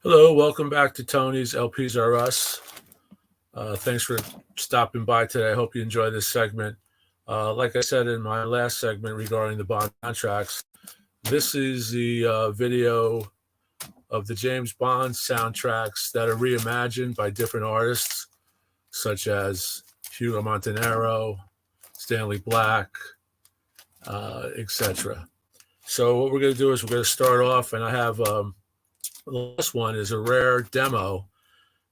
Hello, welcome back to Tony's Lpsrus. Thanks for stopping by today. I hope you enjoy this segment. Like I said in my last segment regarding the Bond soundtracks, this is the video of the James Bond soundtracks that are reimagined by different artists, such as Hugo Montanaro, Stanley Black, etc. So what we're going to do is we're going to start off, and I have the last one is a rare demo,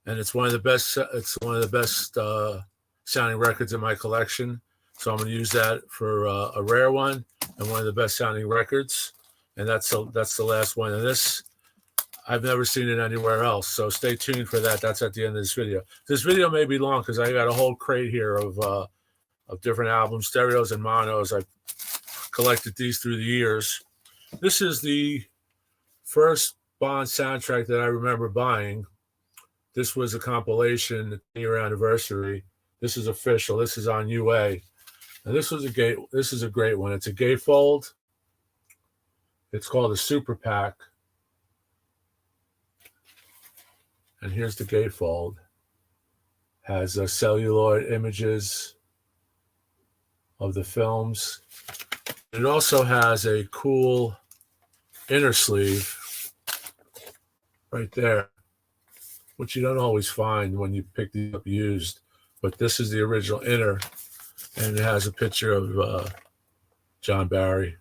and it's one of the best. It's one of the best sounding records in my collection. So I'm going to use that for a rare one and one of the best sounding records. And that's the last one. And this, I've never seen it anywhere else. So stay tuned for that. That's at the end of this video. This video may be long because I got a whole crate here of different albums, stereos and monos. I've collected these through the years. This is the first Bond soundtrack that I remember buying. This was a compilation, the 10-year anniversary. This is official. This is on UA. And this is a great one. It's a gatefold. It's called a Super Pack. And here's the gatefold. Has celluloid images of the films. It also has a cool inner sleeve right there, which you don't always find when you pick these up used. But this is the original inner, and it has a picture of John Barry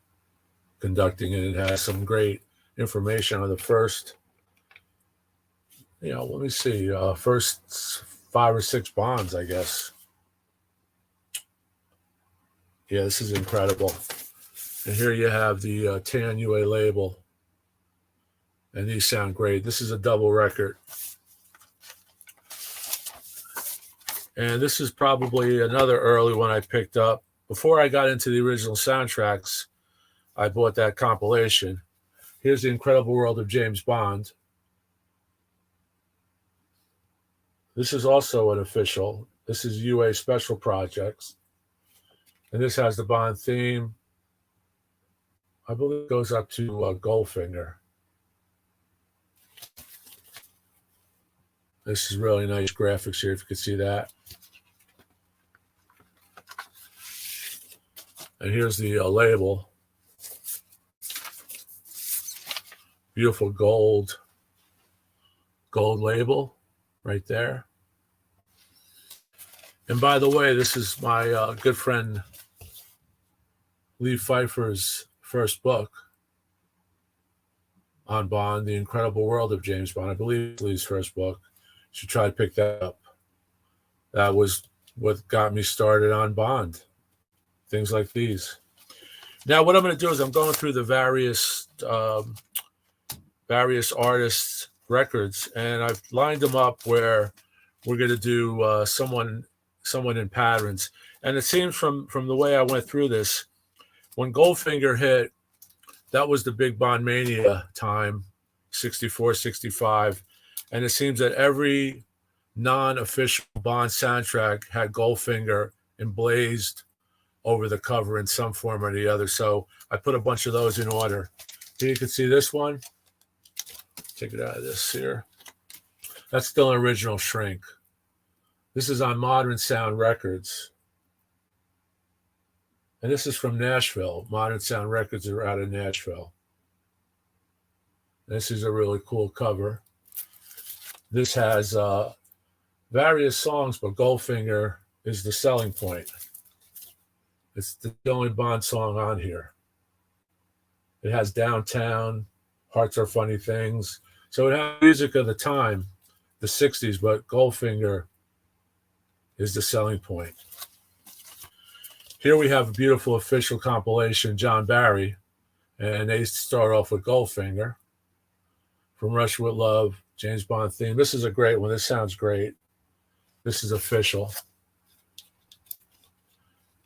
conducting it. It has some great information on the first, let me see, first 5 or 6 Bonds, I guess. Yeah, this is incredible. And here you have the tan UA label. And these sound great. This is a double record. And this is probably another early one I picked up. Before I got into the original soundtracks, I bought that compilation. Here's The Incredible World of James Bond. This is also an official. This is UA Special Projects. And this has the Bond theme. I believe it goes up to Goldfinger. This is really nice graphics here, if you can see that. And here's the label. Beautiful gold label right there. And by the way, this is my good friend Lee Pfeiffer's first book on Bond, The Incredible World of James Bond. I believe it's Lee's first book. You should try to pick that up. That was what got me started on Bond. Things like these. Now, what I'm going to do is I'm going through the various artists' records, and I've lined them up where we're going to do someone in patterns. And it seems from the way I went through this, when Goldfinger hit, that was the big Bond mania time, 64, 65. And it seems that every non-official Bond soundtrack had Goldfinger emblazed over the cover in some form or the other. So I put a bunch of those in order. Here you can see this one. Take it out of this here. That's still an original shrink. This is on Modern Sound Records. And this is from Nashville. Modern Sound Records are out of Nashville. This is a really cool cover. This has various songs, but Goldfinger is the selling point. It's the only Bond song on here. It has Downtown, Hearts Are Funny Things. So it has music of the time, the 60s, but Goldfinger is the selling point. Here we have a beautiful official compilation, John Barry, and they start off with Goldfinger. From Russia with Love, James Bond theme. This is a great one. This sounds great. This is official.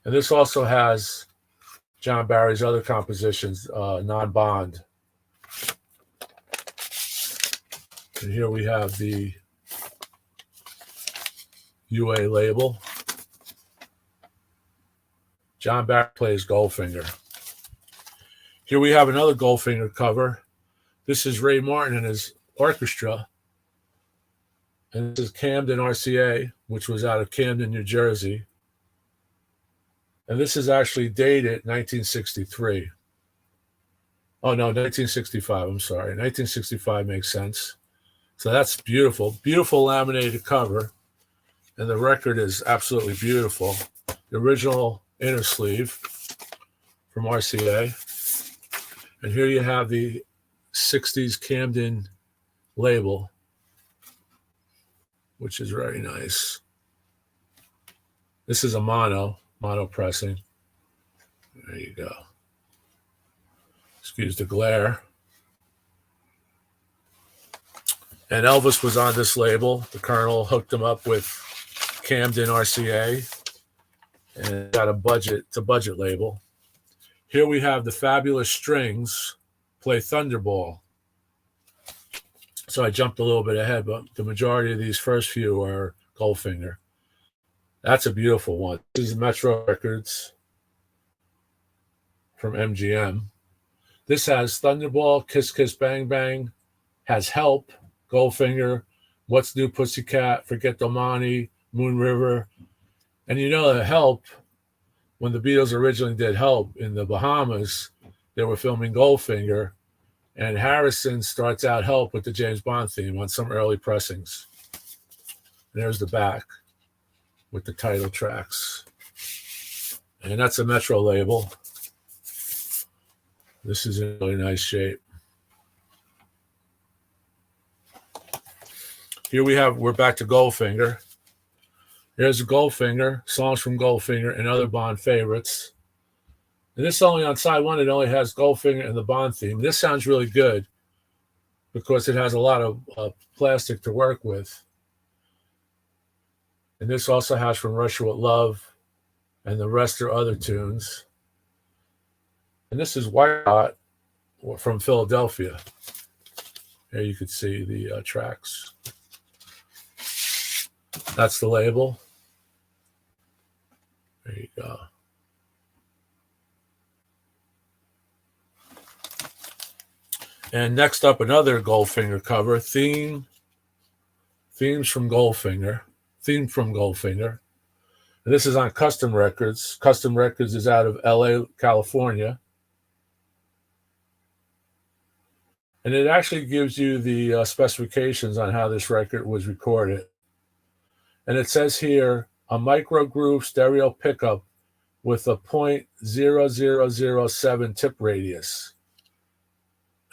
And this also has John Barry's other compositions, non-Bond. And here we have the UA label. John Barry plays Goldfinger. Here we have another Goldfinger cover. This is Ray Martin in his Orchestra. And this is Camden RCA, which was out of Camden, New Jersey. And this is actually dated 1963. Oh, no, 1965. I'm sorry. 1965 makes sense. So that's beautiful. Beautiful laminated cover. And the record is absolutely beautiful. The original inner sleeve from RCA. And here you have the 60s Camden label, which is very nice. This is a mono pressing. There you go. Excuse the glare. And Elvis was on this label. The Colonel hooked him up with Camden RCA and got a budget. It's a budget label. Here we have the Fabulous Strings play Thunderball. So I jumped a little bit ahead, but the majority of these first few are Goldfinger. That's a beautiful one. This is Metro Records from MGM. This has Thunderball, Kiss Kiss Bang Bang, has Help, Goldfinger, What's New Pussycat, Forget the Money, Moon River. And you know that Help, when the Beatles originally did Help in the Bahamas, they were filming Goldfinger, and Harrison starts out Help with the James Bond theme on some early pressings. And there's the back with the title tracks. And that's a Metro label. This is in really nice shape. Here we're back to Goldfinger. Here's Goldfinger, songs from Goldfinger and other Bond favorites. And this only on side one, it only has Goldfinger and the Bond theme. This sounds really good because it has a lot of plastic to work with. And this also has From Russia with Love, and the rest are other tunes. And this is White Hot from Philadelphia. Here you can see the tracks. That's the label. There you go. And next up, another Goldfinger cover, Themes from Goldfinger. Theme from Goldfinger. And this is on Custom Records. Custom Records is out of LA, California. And it actually gives you the specifications on how this record was recorded. And it says here, a micro groove stereo pickup with a .0007 tip radius.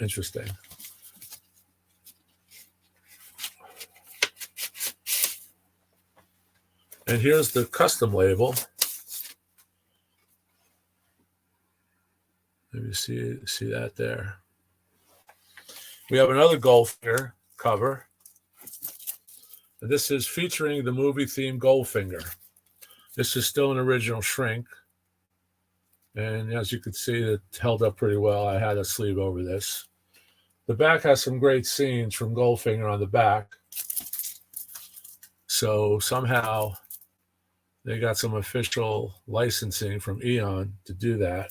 Interesting. And here's the custom label. Maybe see that there. We have another Goldfinger cover. And this is featuring the movie theme Goldfinger. This is still an original shrink. And as you can see, it held up pretty well. I had a sleeve over this. The back has some great scenes from Goldfinger on the back. So somehow they got some official licensing from Eon to do that.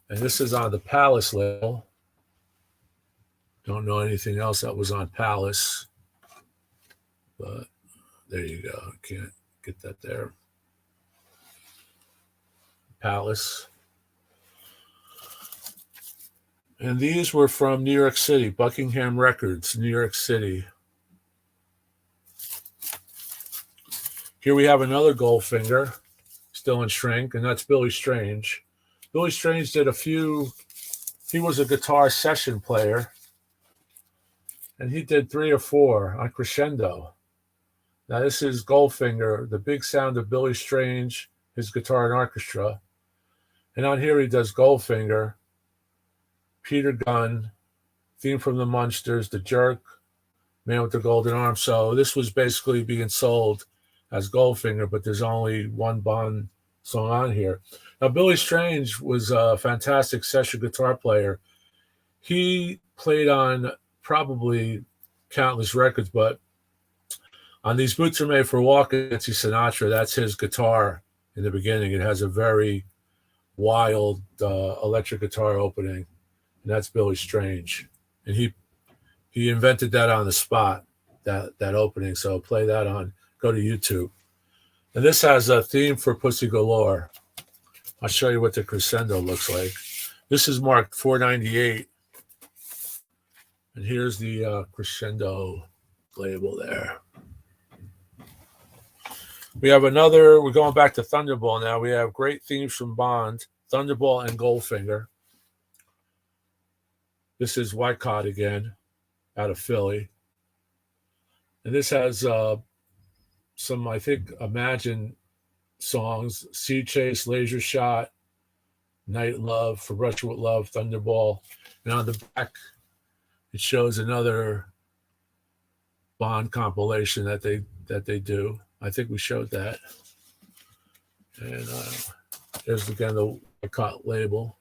And this is on the Palace label. Don't know anything else that was on Palace. But there you go. Can't get that there. Palace. And these were from New York City, Buckingham Records, New York City. Here we have another Goldfinger, still in shrink, and that's Billy Strange. Billy Strange did a few, he was a guitar session player, and he did 3 or 4 on Crescendo. Now this is Goldfinger, the big sound of Billy Strange, his guitar and orchestra. And on here he does Goldfinger, Peter Gunn, Theme from the Munsters, The Jerk, Man with the Golden Arm. So this was basically being sold as Goldfinger, but there's only one Bond song on here. Now, Billy Strange was a fantastic session guitar player. He played on probably countless records, but on These Boots Are Made for Walking, Nancy Sinatra, that's his guitar in the beginning. It has a very wild electric guitar opening. and that's Billy Strange. And he invented that on the spot, that opening. So play that on, go to YouTube. And this has a theme for Pussy Galore. I'll show you what the crescendo looks like. This is marked 498. And here's the crescendo label there. We have another, we're going back to Thunderball now. We have great themes from Bond, Thunderball and Goldfinger. This is Wycott again, out of Philly. And this has some, I think, Imagine songs: Sea Chase, Laser Shot, Night Love, For Russia with Love, Thunderball. And on the back, it shows another Bond compilation that they do. I think we showed that. And there's again the Wycott label.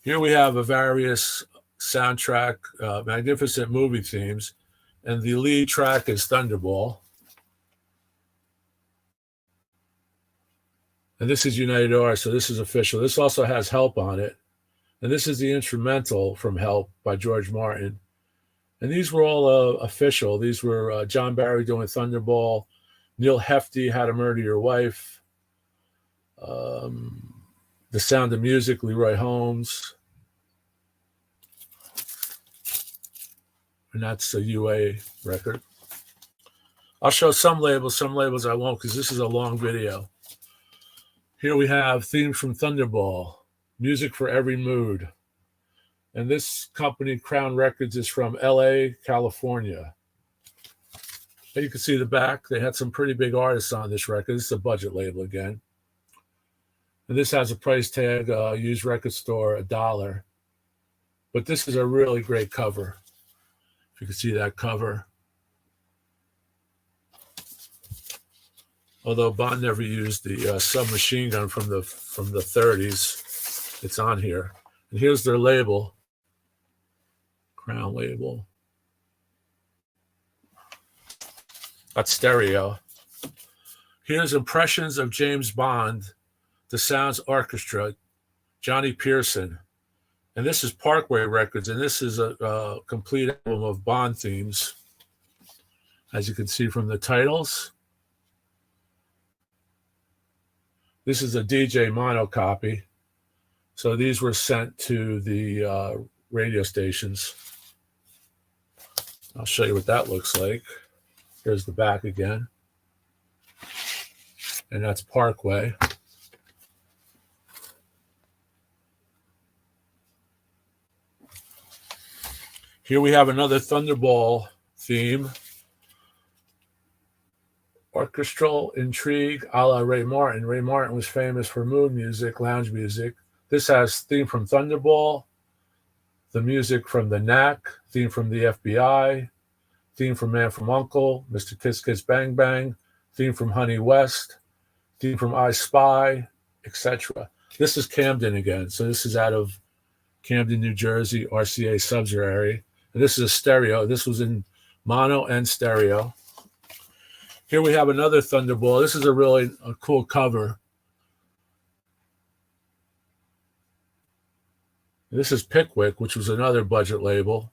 Here we have a various soundtrack, magnificent movie themes, and the lead track is Thunderball. And this is United Artists, so this is official. This also has Help on it. And this is the instrumental from Help by George Martin. And these were all official. These were John Barry doing Thunderball, Neil Hefti, How to Murder Your Wife, The Sound of Music, Leroy Holmes. And that's a UA record. I'll show some labels I won't, because this is a long video. Here we have themes from Thunderball, Music for Every Mood. And this company, Crown Records, is from LA, California. And you can see the back. They had some pretty big artists on this record. This is a budget label again. And this has a price tag, used record store, $1. But this is a really great cover. If you can see that cover. Although Bond never used the submachine gun from the 30s, it's on here. And here's their label, Crown label. That's stereo. Here's Impressions of James Bond, the Sounds Orchestra, Johnny Pearson. And this is Parkway Records, and this is a complete album of Bond themes, as you can see from the titles. This is a DJ mono copy. So these were sent to the radio stations. I'll show you what that looks like. Here's the back again. And that's Parkway. Here we have another Thunderball theme. Orchestral intrigue a la Ray Martin. Ray Martin was famous for mood music, lounge music. This has theme from Thunderball, the music from The Knack, theme from the FBI, theme from Man from U.N.C.L.E., Mr. Kiss Kiss Bang Bang, theme from Honey West, theme from I Spy, etc. This is Camden again. So this is out of Camden, New Jersey, RCA subsidiary. And this is a stereo. This was in mono and stereo. Here we have another Thunderball. This is a cool cover. This is Pickwick, which was another budget label.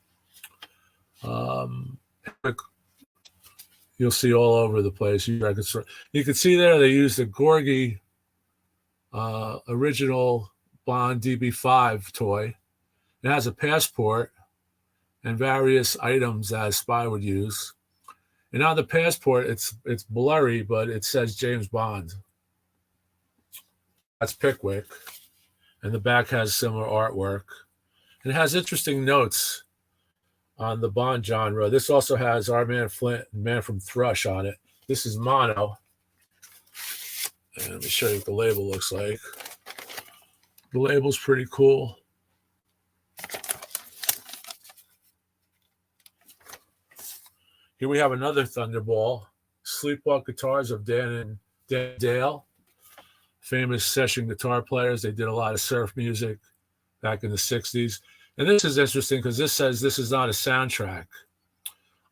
You'll see all over the place. You can see there they used the Gorgie original Bond DB5 toy. It has a passport and various items that a spy would use. And on the passport, it's blurry, but it says James Bond. That's Pickwick. And the back has similar artwork. And it has interesting notes on the Bond genre. This also has Our Man Flint and Man from Thrush on it. This is mono. And let me show you what the label looks like. The label's pretty cool. Here we have another Thunderball, Sleepwalk Guitars of Dan and Dale, famous session guitar players. They did a lot of surf music back in the 60s. And this is interesting because this says this is not a soundtrack.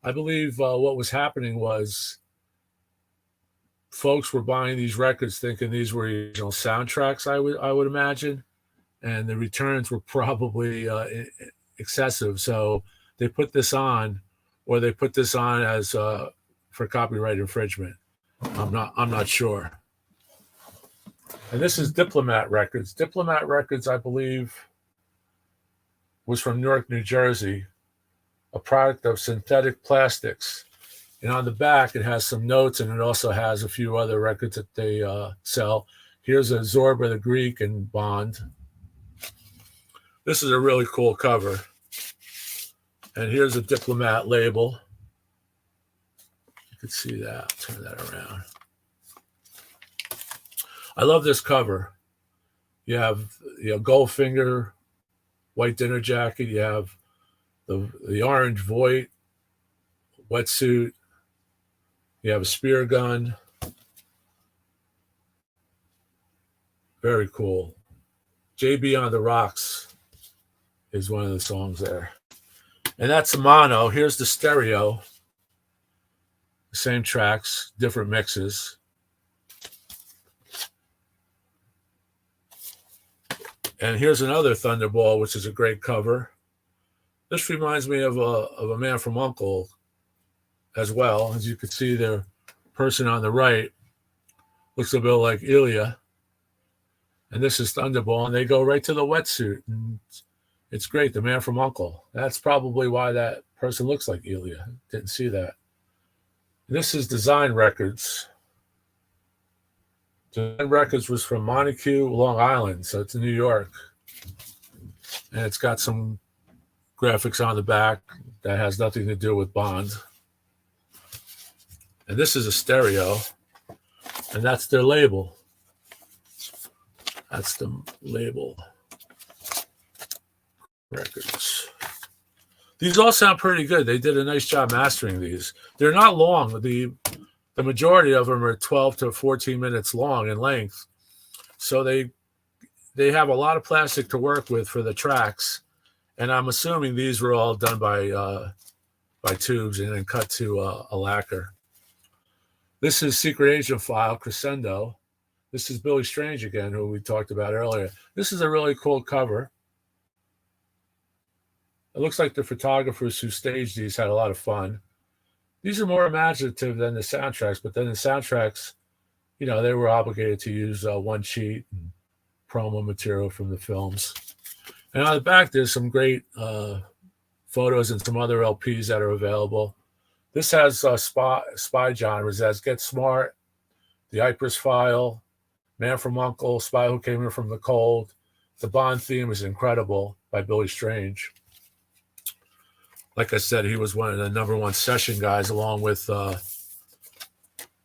I believe what was happening was folks were buying these records thinking these were original soundtracks, I would imagine. and the returns were probably excessive. So they put this on, or they put this on as for copyright infringement. I'm not sure. And this is Diplomat Records. Diplomat Records, I believe, was from Newark, New Jersey, a product of synthetic plastics. And on the back, it has some notes, and it also has a few other records that they sell. Here's a Zorba the Greek and Bond. This is a really cool cover. And here's a Diplomat label. You can see that. Turn that around. I love this cover. You have Goldfinger, white dinner jacket. You have the orange Voight wetsuit. You have a spear gun. Very cool. JB on the Rocks is one of the songs there. And that's a mono. Here's the stereo. Same tracks, different mixes. And here's another Thunderball, which is a great cover. This reminds me of a Man from U.N.C.L.E. as well. As you can see, the person on the right looks a bit like Ilya. And this is Thunderball, and they go right to the wetsuit. And it's great, the Man from U.N.C.L.E. That's probably why that person looks like Ilya. Didn't see that. This is Design Records. Design Records was from Montague, Long Island, so it's in New York. And it's got some graphics on the back that has nothing to do with Bond. And this is a stereo, and that's their label. That's the label. Records. These all sound pretty good. They did a nice job mastering these. They're not long. The majority of them are 12 to 14 minutes long in length. So they have a lot of plastic to work with for the tracks. And I'm assuming these were all done by tubes and then cut to a lacquer. This is Secret Agent File, Crescendo. This is Billy Strange again, who we talked about earlier. This is a really cool cover. It looks like the photographers who staged these had a lot of fun. These are more imaginative than the soundtracks, but then the soundtracks, they were obligated to use one sheet and promo material from the films. And on the back, there's some great photos and some other LPs that are available. This has spy genres as Get Smart, The Ypres File, Man from U.N.C.L.E., Spy Who Came In From the Cold. The Bond theme is incredible by Billy Strange. Like I said, he was one of the number one session guys along with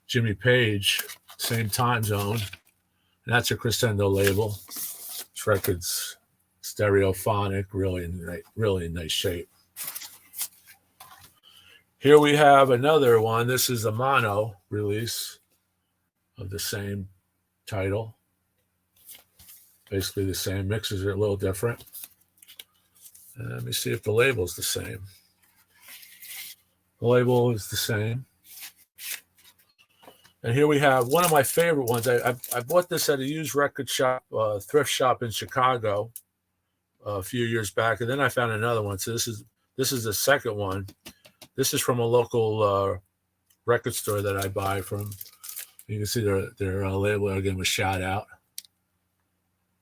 Jimmy Page, same time zone. And that's a Crescendo label. This record's stereophonic, really in nice shape. Here we have another one. This is a mono release of the same title. Basically the same. Mixes are a little different. And let me see if the label's the same. The label is the same. And here we have one of my favorite ones. I bought this at a used record shop, thrift shop in Chicago a few years back. And then I found another one. So this is the second one. This is from a local record store that I buy from. You can see their label again was shot out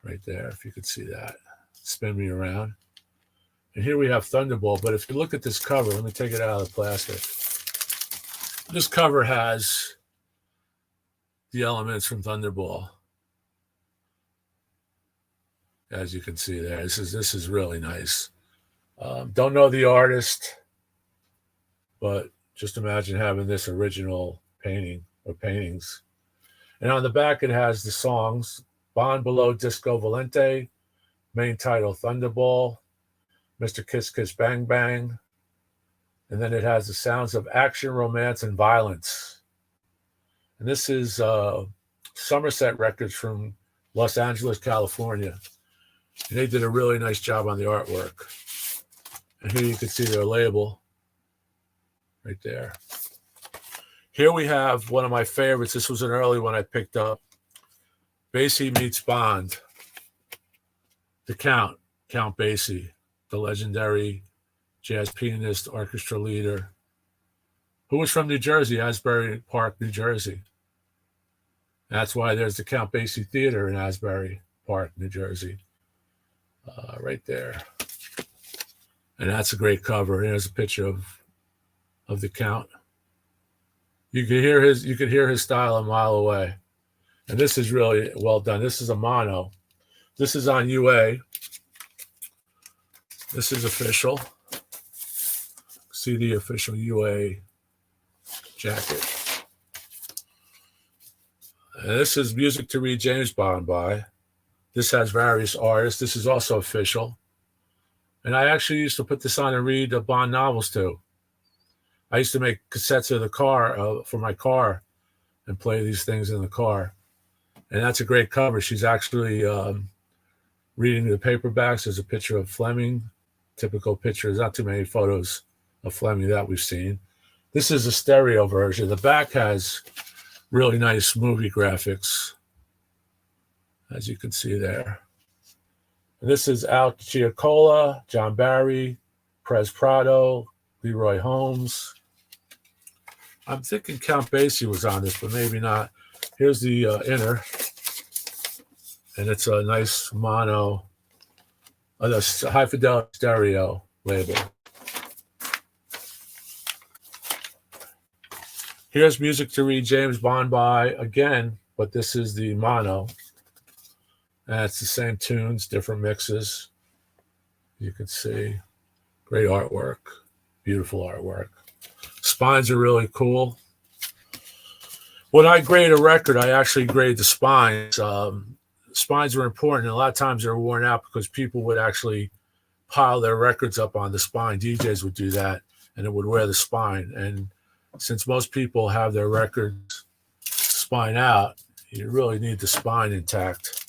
right there, if you could see that. Spin me around. And here we have Thunderball. But if you look at this cover, let me take it out of the plastic. This cover has the elements from Thunderball. As you can see there, this is really nice. Don't know the artist, but just imagine having this original painting or paintings. And on the back, it has the songs Bond Below Disco Volante, main title Thunderball, Mr. Kiss Kiss Bang Bang. And then it has the sounds of action, romance, and violence. And this is Somerset Records from Los Angeles, California. And they did a really nice job on the artwork. And here you can see their label right there. Here we have one of my favorites. This was an early one I picked up. Basie Meets Bond. the Count Basie, the legendary jazz pianist, orchestra leader, who was from New Jersey, Asbury Park, New Jersey. That's why there's the Count Basie Theater in Asbury Park, New Jersey, right there. And that's a great cover. Here's a picture of the Count. You could hear his style a mile away. And this is really well done. This is a mono. This is on UA. This is official. See the official UA jacket. And this is music to read James Bond by. This has various artists. This is also official. And I actually used to put this on and read the Bond novels too. I used to make cassettes of the car for my car and play these things in the car. And that's a great cover. She's actually reading the paperbacks. There's a picture of Fleming. Typical picture. There's not too many photos of Fleming that we've seen. This is a stereo version. The back has really nice movie graphics, as you can see there. And this is Al Giacola, John Barry, Perez Prado, Leroy Holmes. I'm thinking Count Basie was on this, but maybe not. Here's the inner, and it's a nice mono, a high fidelity stereo label. Here's music to read James Bond by again, but this is the mono. And it's the same tunes, different mixes. You can see great artwork, beautiful artwork. Spines are really cool. When I grade a record, I actually grade the spines. Spines are important, and a lot of times they're worn out because people would actually pile their records up on the spine. DJs would do that, and it would wear the spine. And since most people have their records spine out, you really need the spine intact.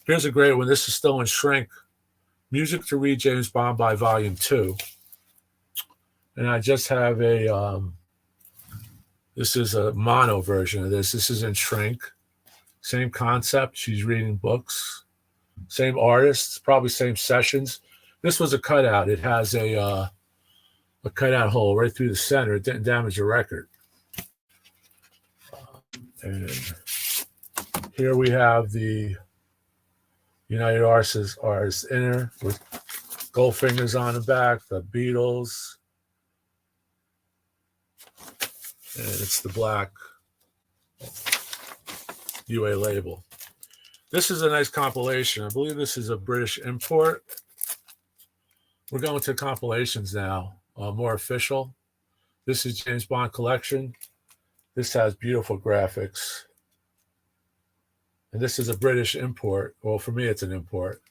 Here's a great one. This is still in shrink. Music to read James Bond by Volume 2. And I just have this is a mono version of this. This is in shrink. Same concept. She's reading books. Same artists, probably same sessions. This was a cutout. It has a cutout hole right through the center. It didn't damage the record. And here we have the United Artists inner with Goldfinger's on the back, the Beatles. And it's the black UA label. This is a nice compilation. I believe this is a British import. We're going to compilations now, more official. This is James Bond Collection. This has beautiful graphics. And this is a British import. Well, for me, it's an import.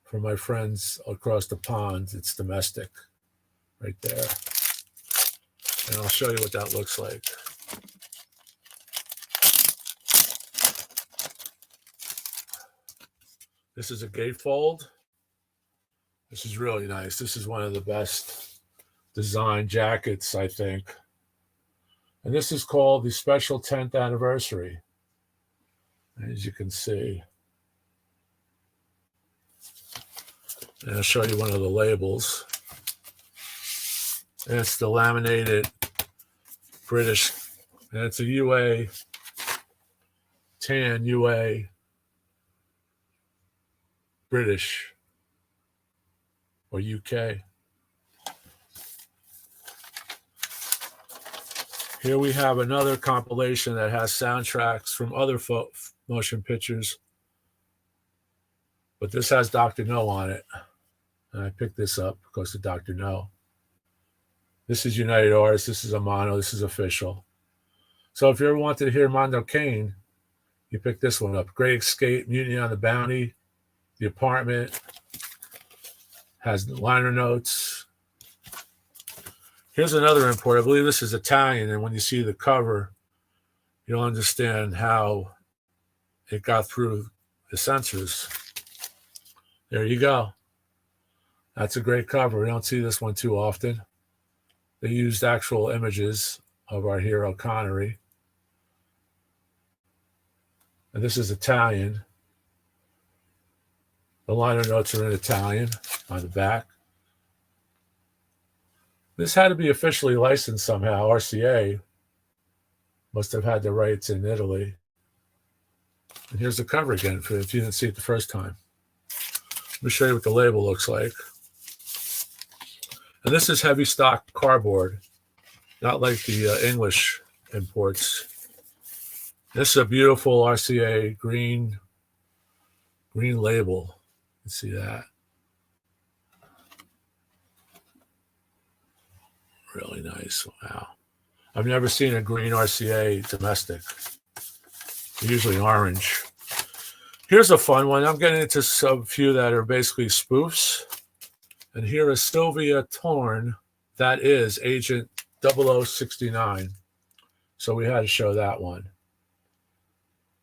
For my friends across the pond, it's domestic right there. And I'll show you what that looks like. This is a gatefold. This is really nice. This is one of the best design jackets, I think. And this is called the Special 10th Anniversary. As you can see. And I'll show you one of the labels. And it's the laminated British, and it's a UA, tan UA, British, or UK. Here we have another compilation that has soundtracks from other motion pictures. But this has Dr. No on it. And I picked this up because of Dr. No. This is United Artists. This is a mono. This is official. So if you ever wanted to hear Mondo Cane, you pick this one up. Great Escape, Mutiny on the Bounty, The Apartment, has liner notes. Here's another import. I believe this is Italian, and when you see the cover, you'll understand how it got through the censors. There you go. That's a great cover. We don't see this one too often. They used actual images of our hero Connery. And this is Italian. The liner notes are in Italian on the back. This had to be officially licensed somehow. RCA must have had the rights in Italy. And here's the cover again if you didn't see it the first time. Let me show you what the label looks like. And this is heavy stock cardboard, not like the English imports. This is a beautiful RCA green label. You can see that. Really nice. Wow. I've never seen a green RCA domestic. Usually orange. Here's a fun one. I'm getting into a few that are basically spoofs. And here is Sylvia Torn. That is Agent 0069. So we had to show that one.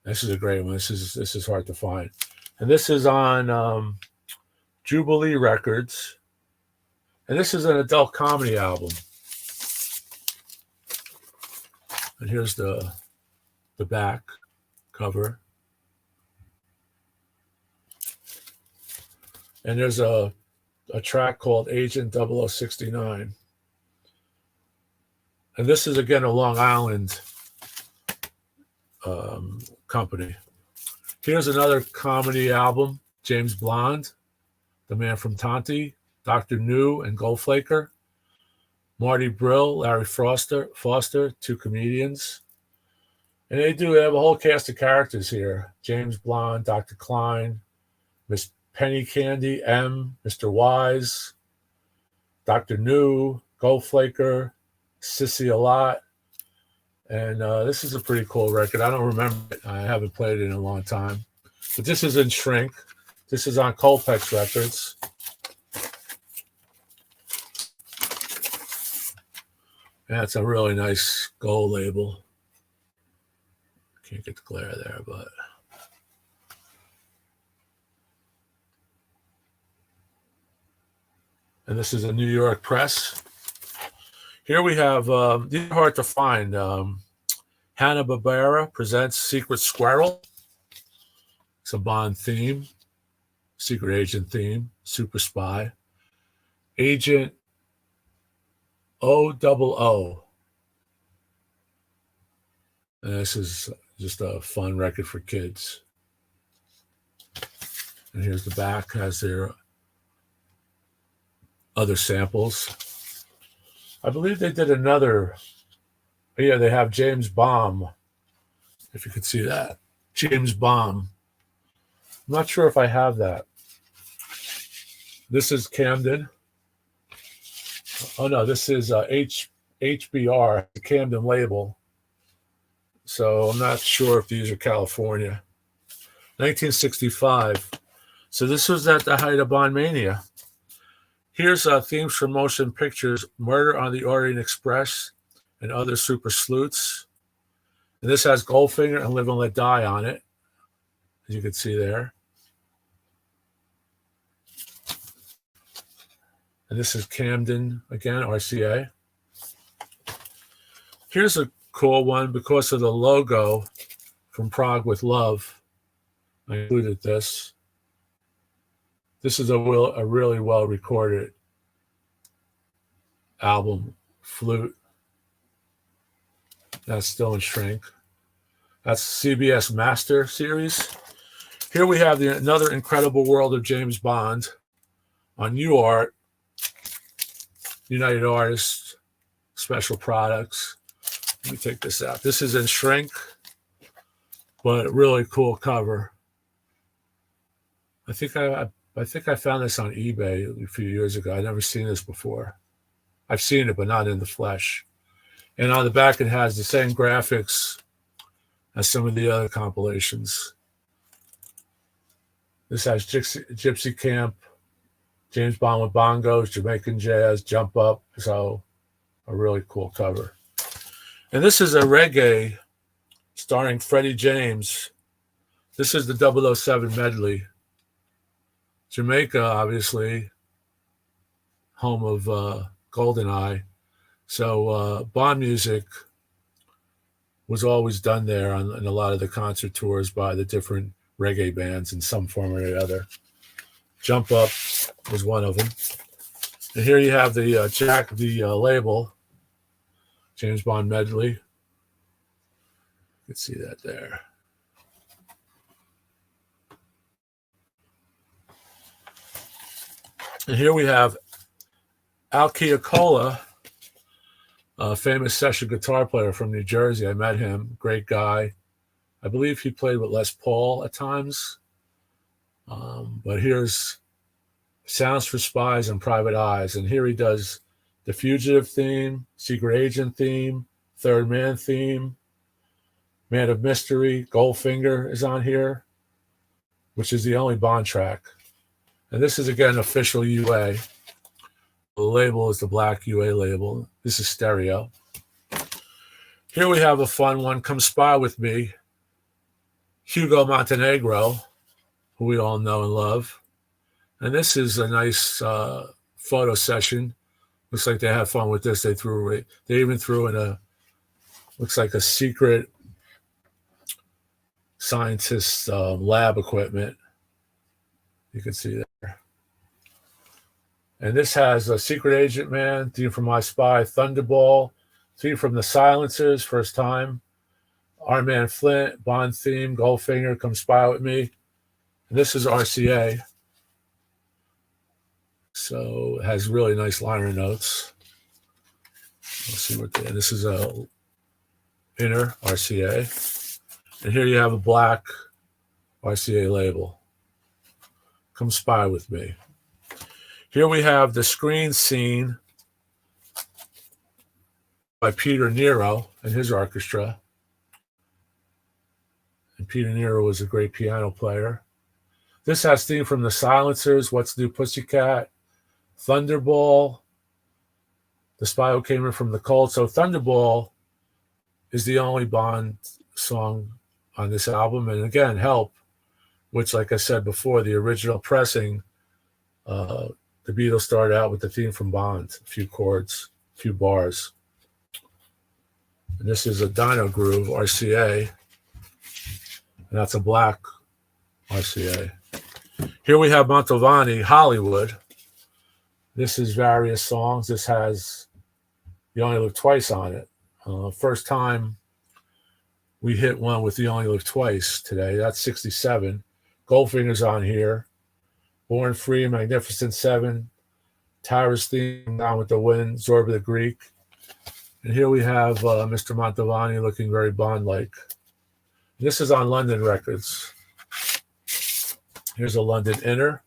This is a great one. This is hard to find. And this is on Jubilee Records. And this is an adult comedy album. And here's the back cover. And there's a track called Agent 0069. And this is, again, a Long Island company. Here's another comedy album, James Blonde, The Man from Tonti, Dr. New and Goldflaker, Marty Brill, Larry Foster, two comedians. And they have a whole cast of characters here. James Blonde, Dr. Klein, Miss Penny Candy, M, Mr. Wise, Dr. New, Goldflaker, Sissy a Lot. And this is a pretty cool record. I don't remember it. I haven't played it in a long time. But this is in shrink. This is on Colpex Records. That's a really nice gold label. Can't get the glare there, but... And this is a New York press. Here we have, these are hard to find. Hanna-Barbera presents Secret Squirrel. It's a Bond theme, secret agent theme, super spy. Agent O00. And this is just a fun record for kids. And here's the back, has their other samples. I believe they did another. Yeah, they have James Bomb. If you could see that. James Bomb. I'm not sure if I have that. This is Camden. Oh, no, this is HBR, the Camden label. So I'm not sure if these are California. 1965. So this was at the height of Bond Mania. Here's themes from motion pictures, Murder on the Orient Express, and other super sleuths. And this has Goldfinger and Live and Let Die on it, as you can see there. And this is Camden, again, RCA. Here's a cool one because of the logo from Prague with Love. I included this. This is a really well-recorded album, Flute. That's still in shrink. That's CBS Master Series. Here we have another Incredible World of James Bond on UArt, United Artists, Special Products. Let me take this out. This is in shrink, but a really cool cover. I think I found this on eBay a few years ago. I'd never seen this before. I've seen it, but not in the flesh. And on the back, it has the same graphics as some of the other compilations. This has Gypsy Camp, James Bond with bongos, Jamaican jazz, Jump Up. So a really cool cover. And this is a reggae starring Freddie James. This is the 007 medley. Jamaica, obviously, home of GoldenEye. So Bond music was always done there in a lot of the concert tours by the different reggae bands in some form or the other. Jump Up was one of them. And here you have the label, James Bond medley. You can see that there. And here we have Al Keakola, a famous session guitar player from New Jersey. I met him, great guy. I believe he played with Les Paul at times. But here's Sounds for Spies and Private Eyes. And here he does the Fugitive theme, Secret Agent theme, Third Man theme, Man of Mystery, Goldfinger is on here, which is the only Bond track. And this is, again, official UA. The label is the black UA label. This is stereo. Here we have a fun one, Come Spy With Me, Hugo Montenegro, who we all know and love. And this is a nice photo session. Looks like they had fun with this. They even threw in looks like a secret scientist lab equipment. You can see there. And this has a Secret Agent Man, theme from My Spy, Thunderball, theme from The Silencers, first time, Our Man Flint, Bond theme, Goldfinger, Come Spy With Me. And this is RCA. So it has really nice liner notes. Let's see and this is a inner RCA. And here you have a black RCA label. Come Spy With Me. Here we have the Screen Scene by Peter Nero and his orchestra. And Peter Nero was a great piano player. This has theme from The Silencers, What's New Pussycat, Thunderball, The Spy Who Came In From the Cold. So Thunderball is the only Bond song on this album. And again, Help, which, like I said before, the original pressing, the Beatles started out with the theme from Bond, a few chords, a few bars. And this is a Dino Groove RCA, and that's a black RCA. Here we have Mantovani, Hollywood. This is various songs. This has You Only Live Twice on it. First time we hit one with You Only Live Twice today. That's 67. Goldfinger's on here. Born Free, Magnificent Seven, Tara's theme, Down with the Wind, Zorba the Greek. And here we have Mr. Mantovani looking very Bond-like. This is on London Records. Here's a London Inner.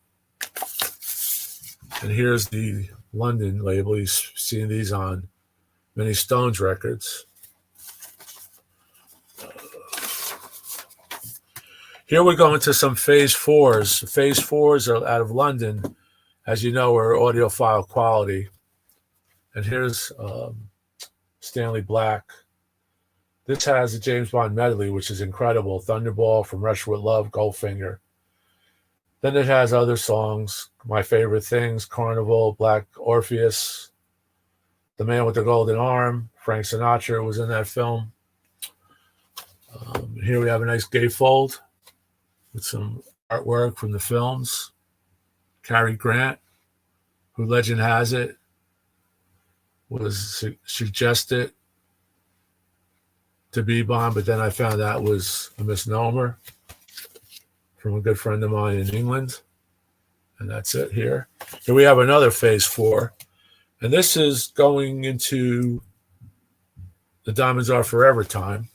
And here's the London label. You've seen these on many Stones records. Here we go into some Phase 4s. Phase 4s are out of London, as you know, are audiophile quality. And here's Stanley Black. This has a James Bond medley, which is incredible. Thunderball, From Russia With Love, Goldfinger. Then it has other songs, My Favorite Things, Carnival, Black Orpheus, The Man with the Golden Arm, Frank Sinatra was in that film. Here we have a nice gatefold with some artwork from the films. Cary Grant, who legend has it, was suggested to be Bond, but then I found that was a misnomer from a good friend of mine in England. And that's it here. Here we have another Phase 4. And this is going into the Diamonds Are Forever time.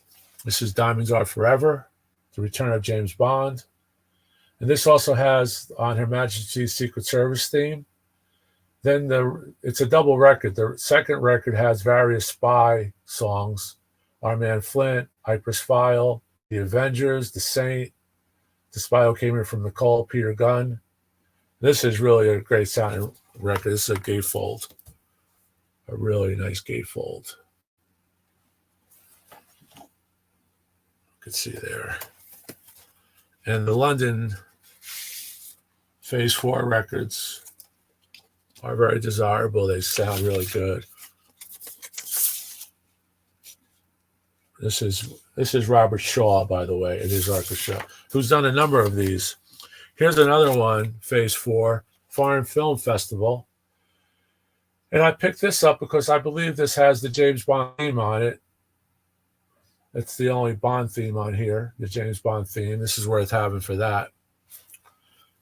This is Diamonds Are Forever, The Return of James Bond. And this also has on Her Majesty's Secret Service theme. Then it's a double record. The second record has various spy songs. Our Man Flint, Ypres File, The Avengers, The Saint, The Spy Who Came In From the Cold, Peter Gunn. This is really a great sounding record. This is a gatefold. A really nice gatefold. You can see there. And the London Phase 4 records are very desirable. They sound really good. This is Robert Shaw, by the way, in his orchestra, who's done a number of these. Here's another one, Phase 4, Foreign Film Festival. And I picked this up because I believe this has the James Bond theme on it. It's the only Bond theme on here, the James Bond theme. This is worth having for that.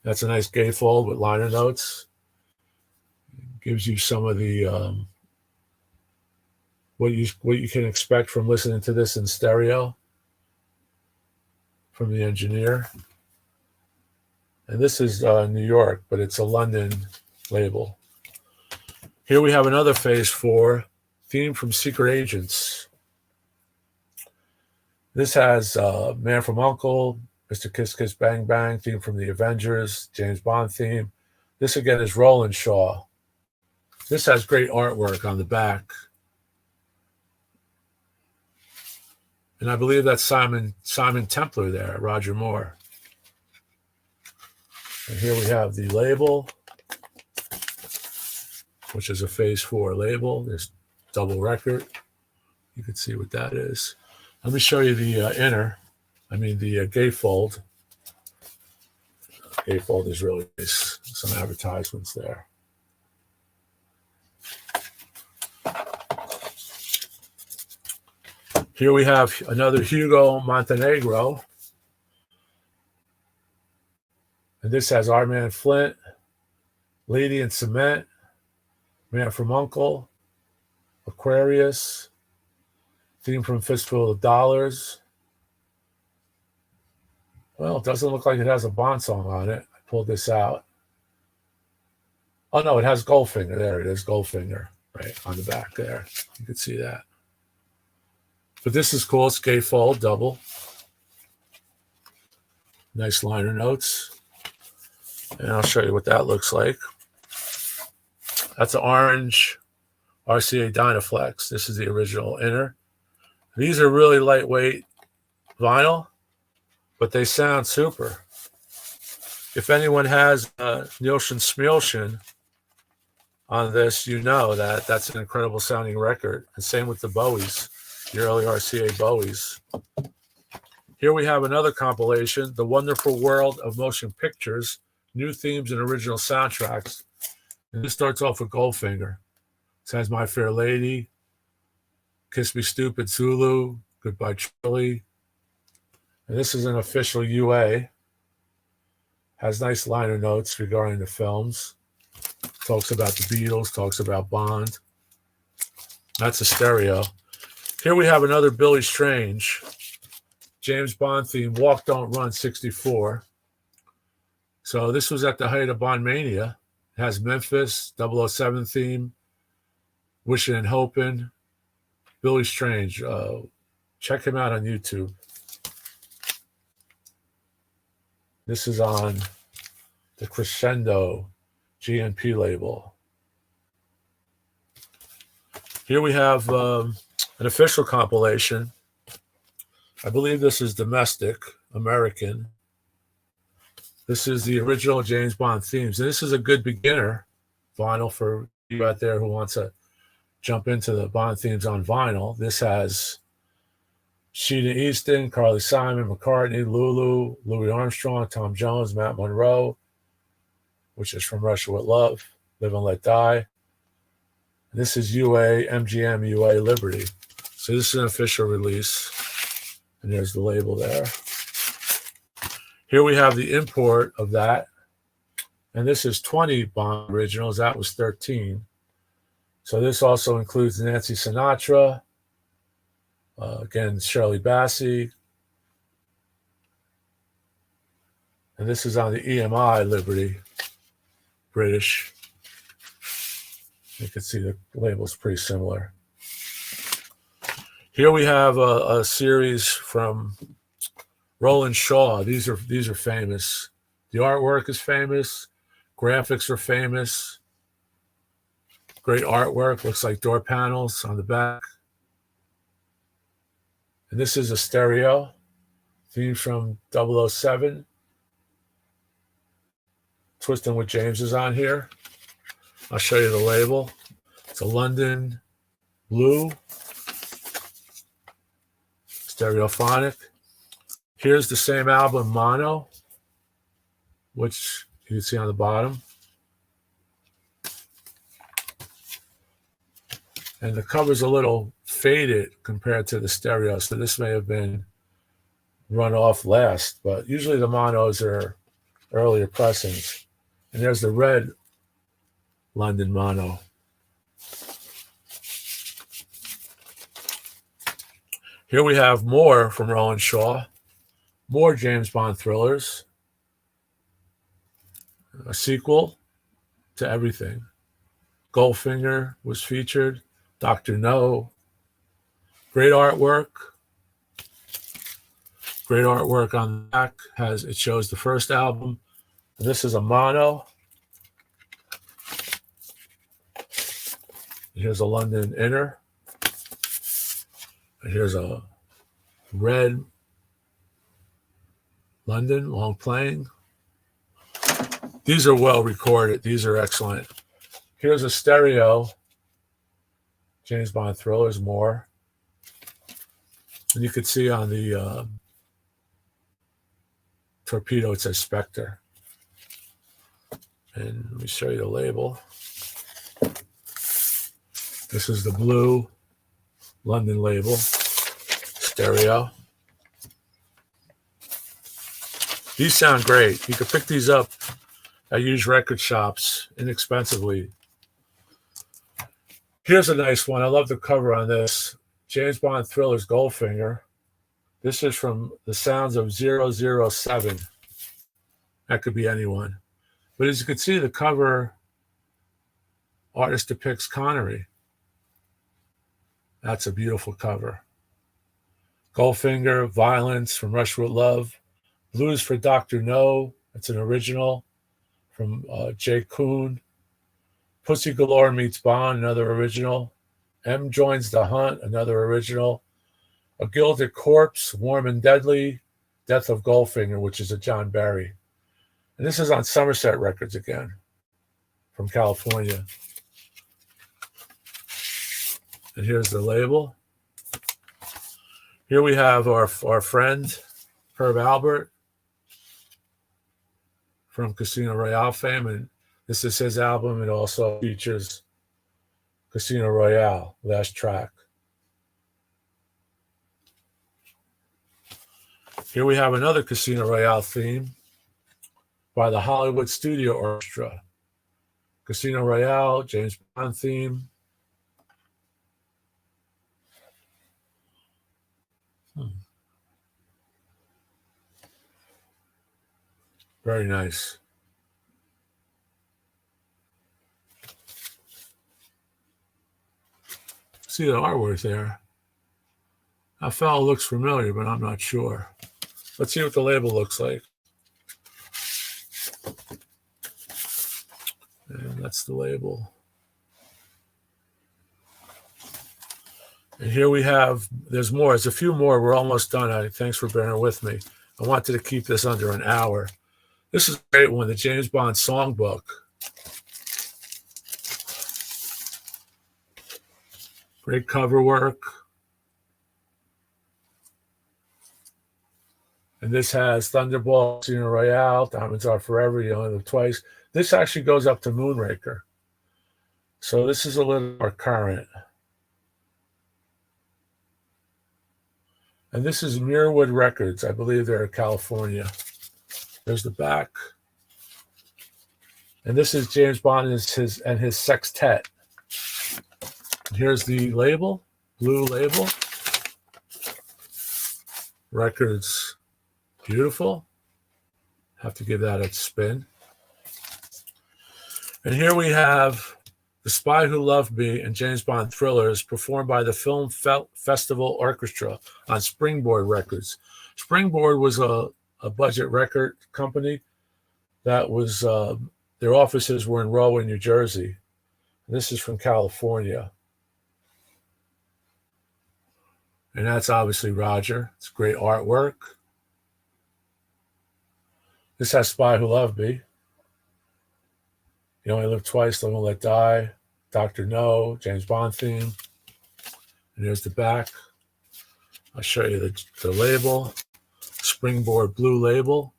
That's a nice gatefold with liner notes. Gives you some of the what you can expect from listening to this in stereo from the engineer. And this is New York, but it's a London label. Here we have another Phase 4 theme from Secret Agents. This has Man from U.N.C.L.E., Mr. Kiss Kiss Bang Bang, theme from the Avengers, James Bond theme. This again is Roland Shaw. This has great artwork on the back. And I believe that's Simon Templar there, Roger Moore. And here we have the label, which is a Phase 4 label. There's double record. You can see what that is. Let me show you the the gatefold. Gatefold is really nice. Some advertisements there. Here we have another Hugo Montenegro. And this has Our Man Flint, Lady in Cement, Man from U.N.C.L.E., Aquarius, theme from Fistful of Dollars. Well, it doesn't look like it has a Bond song on it. I pulled this out. Oh, no, it has Goldfinger. There it is, Goldfinger, right on the back there. You can see that. But this is cool. It's gatefold, double. Nice liner notes. And I'll show you what that looks like. That's an orange RCA Dynaflex. This is the original inner. These are really lightweight vinyl, but they sound super. If anyone has Nielsen Smilchen on this, you know that that's an incredible sounding record. And same with the Bowies, the early RCA Bowies. Here we have another compilation, The Wonderful World of Motion Pictures, New Themes and Original Soundtracks. And this starts off with Goldfinger. It has My Fair Lady, Kiss Me Stupid Zulu, Goodbye Charlie. And this is an official UA. Has nice liner notes regarding the films. Talks about the Beatles, talks about Bond. That's a stereo. Here we have another Billy Strange, James Bond theme, Walk Don't Run 64. So this was at the height of Bond Mania. It has Memphis, 007 theme, Wishing and Hoping, Billy Strange. Check him out on YouTube. This is on the Crescendo GNP label. Here we have an official compilation. I believe this is domestic, American. This is the original James Bond themes. And this is a good beginner vinyl for you out there who wants to jump into the Bond themes on vinyl. This has Sheena Easton, Carly Simon, McCartney, Lulu, Louis Armstrong, Tom Jones, Matt Monroe, which is From Russia with Love, Live and Let Die. And this is UA, MGM, UA, Liberty. So this is an official release. And there's the label there. Here we have the import of that. And this is 20 Bond originals. That was 13. So this also includes Nancy Sinatra. Again, Shirley Bassey. And this is on the EMI Liberty, British. You can see the label's pretty similar. Here we have a series from Roland Shaw. These are famous. The artwork is famous. Graphics are famous. Great artwork. Looks like door panels on the back. And this is a stereo theme from 007. Twisting with James is on here. I'll show you the label. It's a London Blue stereophonic. Here's the same album, Mono. which you can see on the bottom. And the cover's a little faded compared to the stereo, so this may have been run off last, but usually the monos are earlier pressings. And there's the red London mono. Here we have more from Roland Shaw, more James Bond thrillers, a sequel to everything. Goldfinger was featured, Dr. No, great artwork. Great artwork on the back. It shows the first album. And this is a mono. Here's a London inner. And here's a red London long playing. These are well recorded. These are excellent. Here's a stereo. James Bond thrillers, more. And you can see on the torpedo it says Spectre. And let me show you the label. This is the blue London label, stereo. These sound great. You can pick these up at used record shops inexpensively. Here's a nice one. I love the cover on this. James Bond Thrillers Goldfinger. This is from the sounds of 007. That could be anyone. But as you can see, the cover artist depicts Connery. That's a beautiful cover. Goldfinger, Violence from Rush with Love. Blues for Dr. No. That's an original from Jay Kuhn. Pussy Galore Meets Bond, another original. M Joins the Hunt, another original. A Gilded Corpse, Warm and Deadly, Death of Goldfinger, which is a John Barry. And this is on Somerset Records again, from California. And here's the label. Here we have our friend, Herb Albert, from Casino Royale fame, and this is his album. It also features Casino Royale, last track. Here we have another Casino Royale theme by the Hollywood Studio Orchestra. Casino Royale, James Bond theme. Very nice. See the artwork there. That fellow looks familiar, but I'm not sure. Let's see what the label looks like. And that's the label. And here we have, there's more. There's a few more. We're almost done. Thanks for bearing with me. I wanted to keep this under an hour. This is a great one, the James Bond Songbook. Great cover work. And this has Thunderball, Casino Royale, Diamonds Are Forever, You Only Live Twice. This actually goes up to Moonraker. So this is a little more current. And this is Muirwood Records. I believe they're in California. There's the back. And this is James Bond and his sextet. And here's the label, blue label. Records, beautiful. Have to give that a spin. And here we have The Spy Who Loved Me and James Bond Thrillers performed by the Film Festival Orchestra on Springboard Records. Springboard was a budget record company that was, their offices were in Rahway, New Jersey. This is from California. And that's obviously Roger. It's great artwork. This has Spy Who Loved Me. You Only Live Twice, Live and Let Die. Dr. No, James Bond theme. And here's the back. I'll show you the label. Springboard blue label.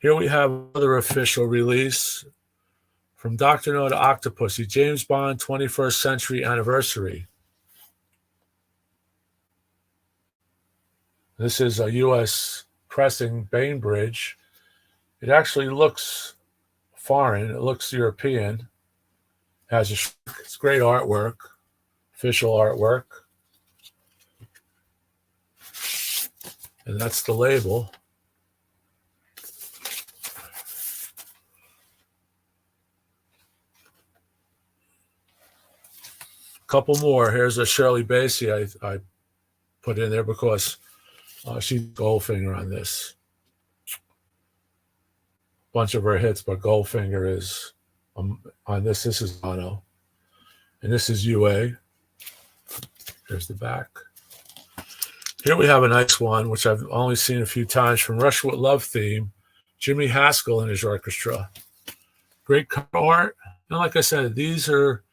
Here we have another official release from Dr. No to Octopussy, James Bond 21st Century Anniversary. This is a U.S. pressing Bainbridge. It actually looks foreign. It looks European. It's great artwork, official artwork. And that's the label. Couple more. Here's a Shirley Bassey I put in there because she's Goldfinger on this. Bunch of her hits, but Goldfinger is on this. This is mono, and this is UA. Here's the back. Here we have a nice one, which I've only seen a few times, from Russia with Love theme, Jimmy Haskell and his orchestra. Great cover art. And like I said, these are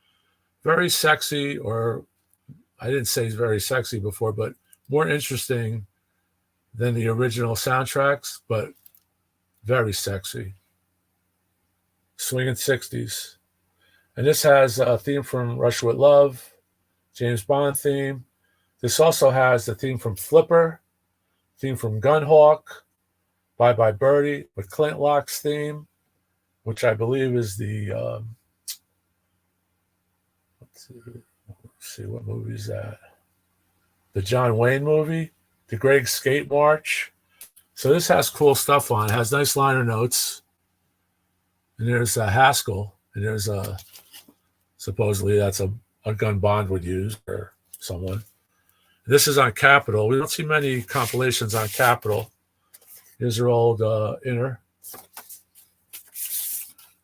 very sexy, or I didn't say very sexy before, but more interesting than the original soundtracks, but very sexy. Swinging 60s. And this has a theme from Russia with Love, James Bond theme. This also has the theme from Flipper, theme from Gunhawk, Bye Bye Birdie, with Clint Lock's theme, which I believe is the, let's see, what movie is that? The John Wayne movie, the Greg Skate March. So this has cool stuff on it. It has nice liner notes. And there's a Haskell, and there's a, supposedly that's a gun Bond would use, or someone. This is on Capitol. We don't see many compilations on Capitol. Here's her old inner.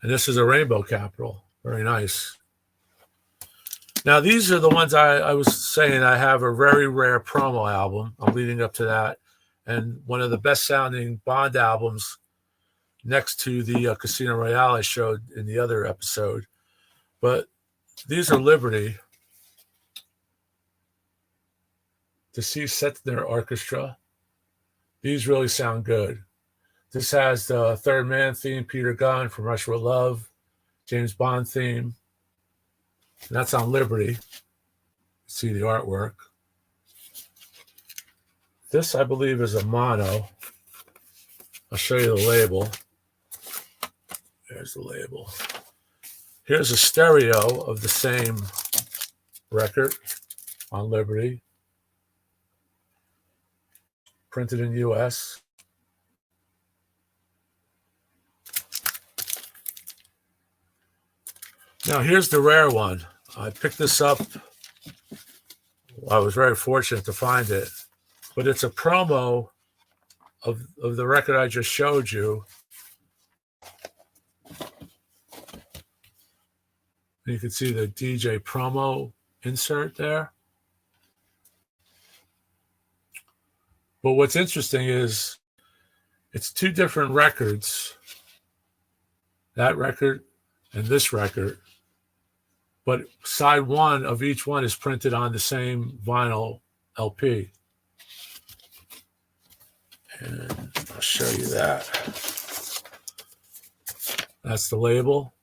And this is a Rainbow Capitol. Very nice. Now, these are the ones I was saying I have a very rare promo album. I'm leading up to that. And one of the best sounding Bond albums next to the Casino Royale I showed in the other episode. But these are Liberty. To see Setner Orchestra. These really sound good. This has the Third Man theme, Peter Gunn from Russia with Love, James Bond theme. And that's on Liberty. See the artwork. This, I believe, is a mono. I'll show you the label. There's the label. Here's a stereo of the same record on Liberty. Printed in US. Now here's the rare one. I picked this up. I was very fortunate to find it, but it's a promo of the record I just showed you. You can see the DJ promo insert there. But what's interesting is it's two different records, that record and this record, but side one of each one is printed on the same vinyl LP. And I'll show you that. That's the label.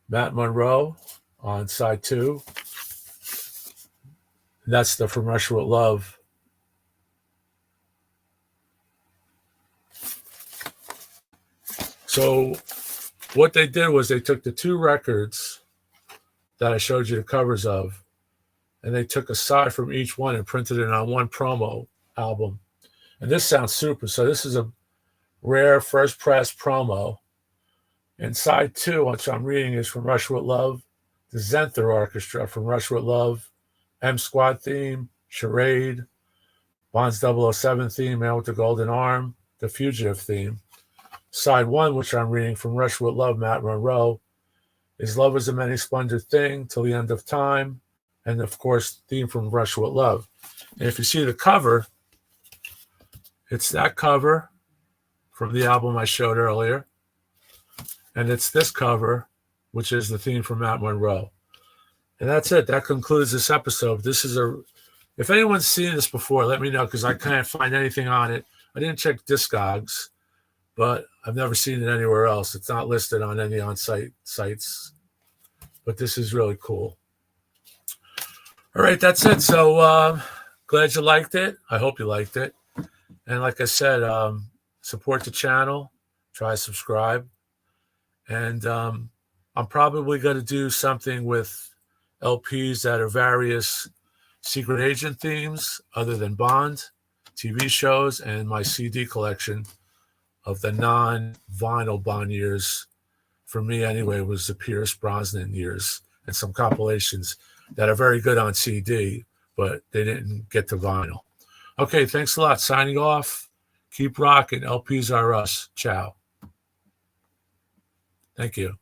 Matt Monroe on side two. That's the From Russia with Love. So what they did was they took the two records that I showed you the covers of, and they took a side from each one and printed it on one promo album. And this sounds super. So this is a rare first press promo. And side two, which I'm reading, is From Russia with Love, the Zenther Orchestra, From Russia with Love, M Squad theme, Charade, Bond's 007 theme, Man with the Golden Arm, the Fugitive theme. Side one, which I'm reading, From Russia with Love, Matt Monroe, is Love is a Many Splendid Thing, Till the End of Time, and of course, theme from Russia with Love. And if you see the cover, it's that cover from the album I showed earlier, and it's this cover, which is the theme from Matt Monroe. And that's it. That concludes this episode. This is if anyone's seen this before, let me know, because I can't find anything on it. I didn't check Discogs, but I've never seen it anywhere else. It's not listed on any on-site sites, but this is really cool. All right, that's it. So glad you liked it. I hope you liked it. And like I said, support the channel. Try to subscribe. And I'm probably going to do something with LPs that are various secret agent themes other than Bond, TV shows, and my CD collection of the non-vinyl Bond years. For me, anyway, was the Pierce Brosnan years and some compilations that are very good on CD, but they didn't get to vinyl. Okay, thanks a lot. Signing off. Keep rocking. LPs are us. Ciao. Thank you.